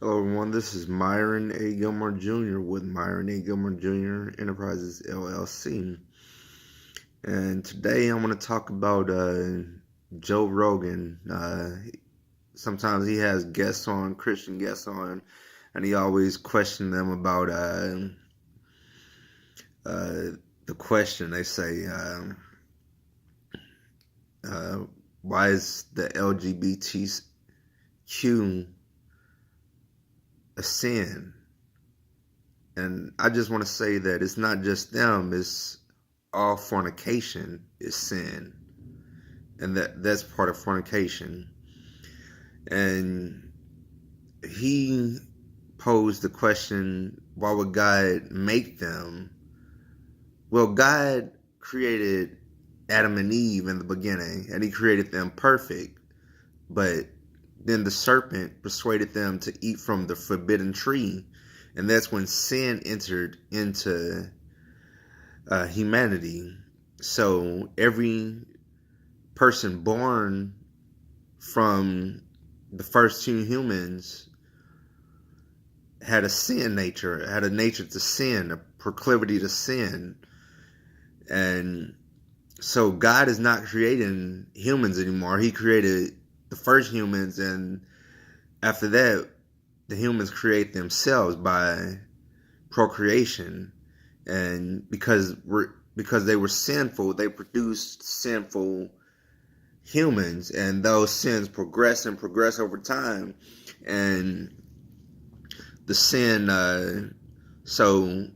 Hello, everyone. This is Myron A. Gilmore Jr. with Myron A. Gilmore Jr. Enterprises LLC. And today I'm going to talk about Joe Rogan. Sometimes he has guests on, Christian guests on, and he always questions them about the question. They say, uh, why is the LGBTQ a sin? And I just want to say that it's not just them, it's all fornication is sin. And that's part of fornication. And he posed the question, why would God make them? Well, God created Adam and Eve in the beginning, and he created them perfect. But then the serpent persuaded them to eat from the forbidden tree. And that's when sin entered into humanity. So every person born from the first two humans had a sin nature, had a nature to sin, a proclivity to sin. And so God is not creating humans anymore. He created the first humans, and after that, the humans create themselves by procreation. And because they were sinful, they produced sinful humans, and those sins progress and progress over time. And the sin, so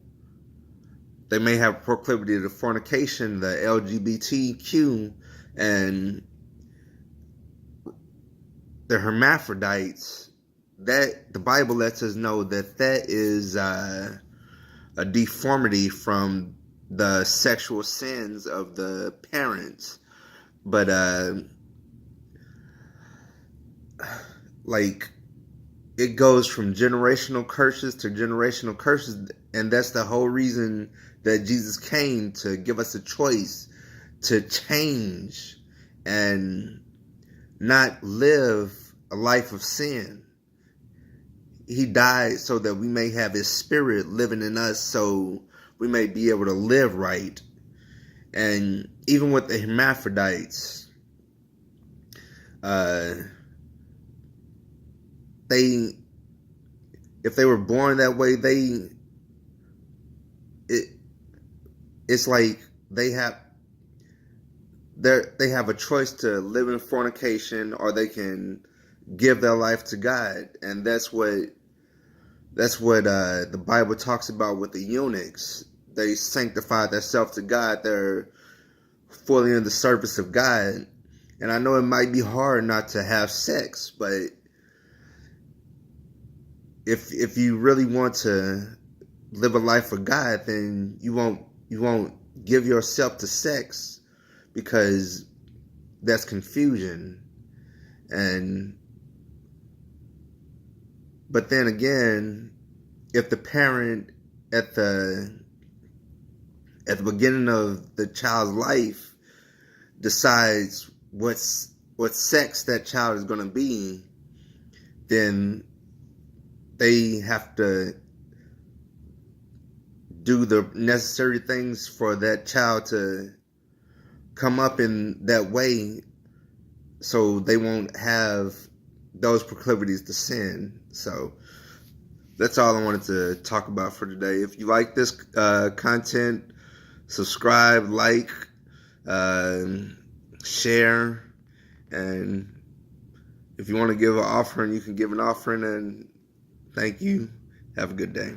they may have proclivity to fornication, the LGBTQ, and the hermaphrodites. That the Bible lets us know that is a deformity from the sexual sins of the parents. But like, it goes from generational curses to generational curses, and that's the whole reason that Jesus came, to give us a choice to change and not live a life of sin. He died so that we may have his spirit living in us, so we may be able to live right. And even with the hermaphrodites, if they were born that way, it's like they have a choice to live in fornication, or they can give their life to God. And that's what the Bible talks about with the eunuchs. They sanctify themselves to God. They're fully in the service of God. And I know it might be hard not to have sex, but if you really want to live a life for God, then you won't give yourself to sex, because that's confusion. But then again, if the parent at the beginning of the child's life decides what sex that child is going to be, then they have to do the necessary things for that child to come up in that way, so they won't have those proclivities to sin. So that's all I wanted to talk about for today. If you like this content, subscribe, like, share, and if you want to give an offering, you can give an offering. And thank you. Have a good day.